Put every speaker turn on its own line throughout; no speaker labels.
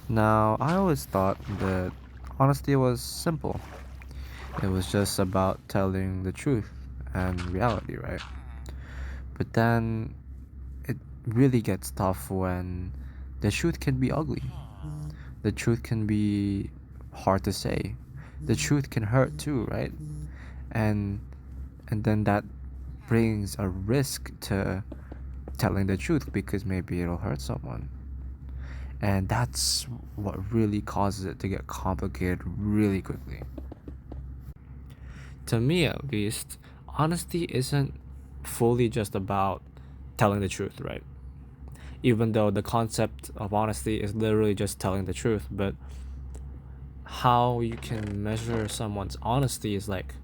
Now, I always thought that honesty was simple. It was just about telling the truth and reality, right? But then it really gets tough when the truth can be ugly. The truth can be hard to say. The truth can hurt too, right? And and then that brings a risk to telling the truth because maybe it'll hurt someone. And that's what really causes it to get complicated really quickly. To me, at least, honesty isn't fully just about telling the truth, right? Even though the concept of honesty is literally just telling the truth, but how you can measure someone's honesty is like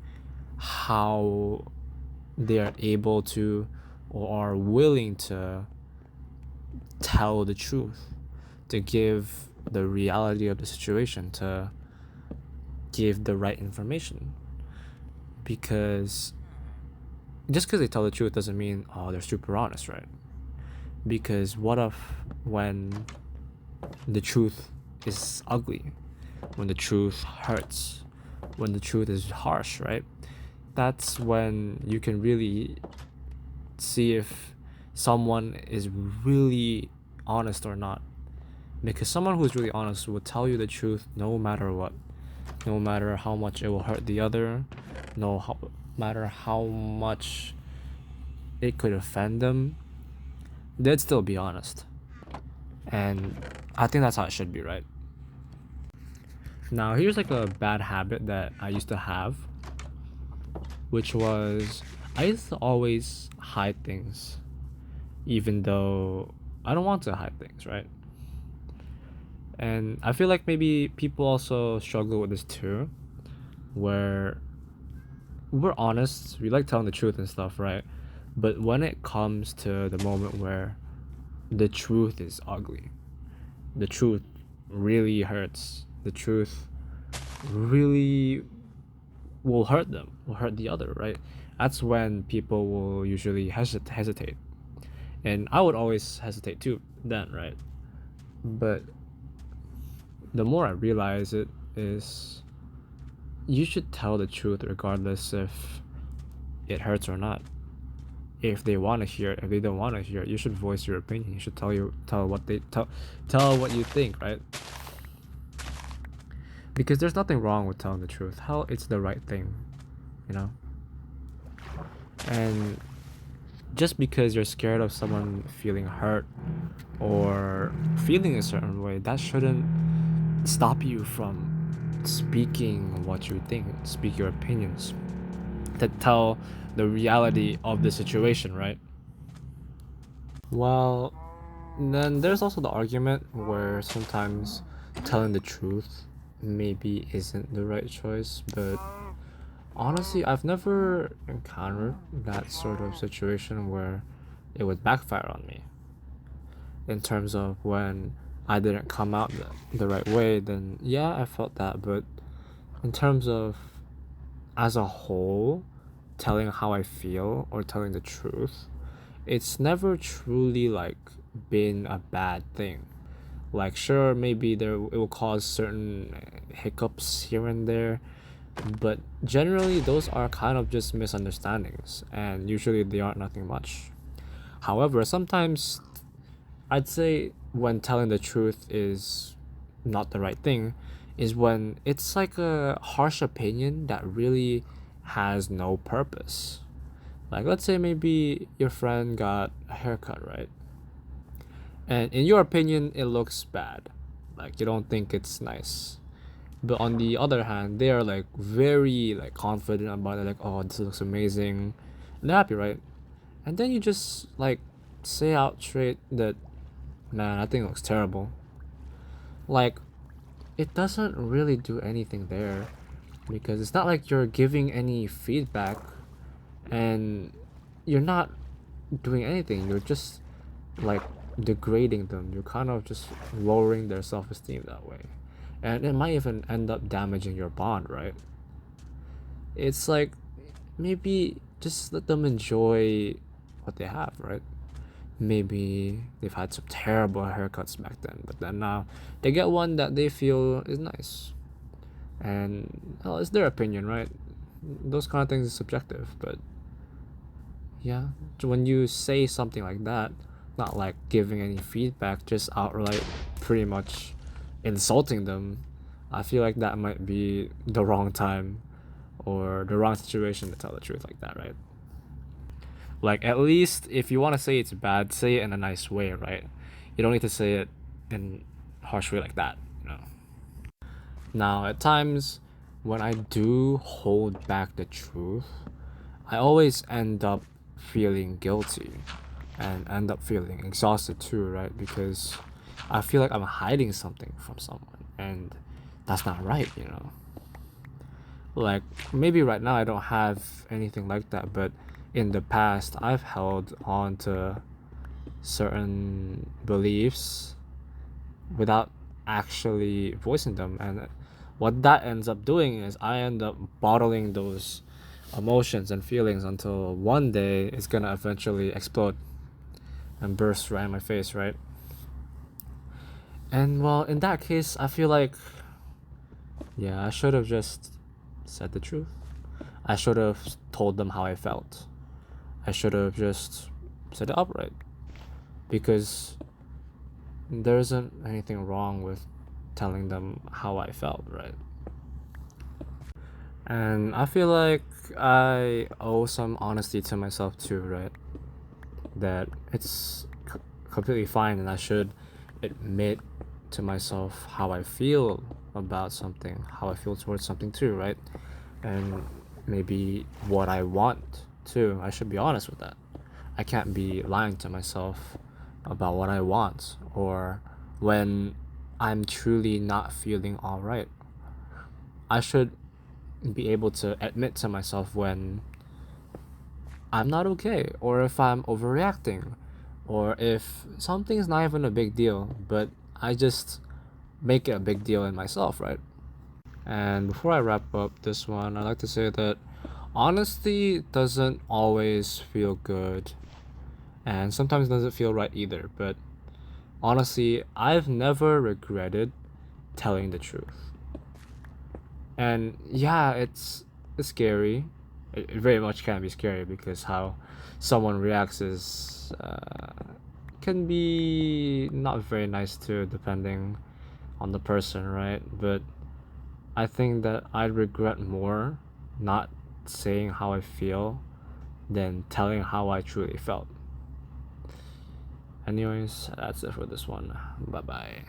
how they are able to or are willing to tell the truth, to give the reality of the situation, to give the right information. Because just because they tell the truth doesn't mean, oh, they're super honest, right? Because what if when the truth is ugly, when the truth hurts, when the truth is harsh, right? That's when you can really see if someone is really honest or not. Because someone who's really honest will tell you the truth no matter what, no matter how much it will hurt the other, no matter how much it could offend them, they'd still be honest. And I think that's how it should be, right? Now, here's like a bad habit that I used to have, which was I used to always hide things, even though I don't want to hide things, right? And I feel like maybe people also struggle with this too, where we're honest, we like telling the truth and stuff, right? But when it comes to the moment where the truth is ugly, the truth really hurts, the truth really will hurt them, will hurt the other, right? That's when people will usually hesitate. And I would always hesitate too, then, right? But the more I realize it is you should tell the truth regardless if it hurts or not. If they want to hear it, if they don't want to hear it, you should voice your opinion. You should tell what you think, right? Because there's nothing wrong with telling the truth. Hell, it's the right thing, you know. And just because you're scared of someone feeling hurt or feeling a certain way, that shouldn't stop you from speaking what you think, speak your opinions, to tell the reality of the situation, right? Well, then there's also the argument where sometimes telling the truth maybe isn't the right choice, but honestly, I've never encountered that sort of situation where it would backfire on me. In terms of when I didn't come out the right way, then yeah, I felt that. But in terms of as a whole, telling how I feel or telling the truth, it's never truly like been a bad thing. Like sure, maybe there it will cause certain hiccups here and there, but generally those are kind of just misunderstandings, and usually they aren't nothing much. However, sometimes I'd say when telling the truth is not the right thing is when it's like a harsh opinion that really has no purpose. Like, let's say maybe your friend got a haircut, right? And in your opinion, it looks bad. Like, you don't think it's nice. But on the other hand, they are like very like confident about it, like, oh, this looks amazing. And they're happy, right? And then you just like say out straight that, man, I think it looks terrible. Like, it doesn't really do anything there because it's not like you're giving any feedback and you're not doing anything. You're just like degrading them. You're kind of just lowering their self esteem that way. And it might even end up damaging your bond, right? It's like maybe just let them enjoy what they have, right? maybe they've had some terrible haircuts back then, but then now they get one that they feel is nice. And well, it's their opinion, right? Those kind of things is subjective, but yeah, when you say something like that, not like giving any feedback, just outright pretty much insulting them, I feel like that might be the wrong time or the wrong situation to tell the truth like that, right? Like, at least if you want to say it's bad, say it in a nice way, right? You don't need to say it in a harsh way like that, you know? Now, at times when I do hold back the truth, I always end up feeling guilty and end up feeling exhausted too, right? Because I feel like I'm hiding something from someone, and that's not right, you know? Like, maybe right now I don't have anything like that, but in the past, I've held on to certain beliefs without actually voicing them. And what that ends up doing is I end up bottling those emotions and feelings until one day it's gonna eventually explode and burst right in my face, right? And well, in that case, I feel like, yeah, I should have just said the truth. I should have told them how I felt. I should have just said it upright. Because there isn't anything wrong with telling them how I felt, right? And I feel like I owe some honesty to myself too, right? That it's completely fine and I should admit to myself how I feel about something, how I feel towards something too, right? And maybe what I want too. I should be honest with that. I can't be lying to myself about what I want or when I'm truly not feeling alright. I should be able to admit to myself when I'm not okay, or if I'm overreacting, or if something's not even a big deal, but I just make it a big deal in myself, right? And before I wrap up this one, I'd like to say that honesty doesn't always feel good, and sometimes doesn't feel right either, but honestly, I've never regretted telling the truth. And yeah, it's scary. It very much can be scary because how someone reacts is can be not very nice too, depending on the person, right? But I think that I regret more not saying how I feel than telling how I truly felt. Anyways, that's it for this one. Bye bye.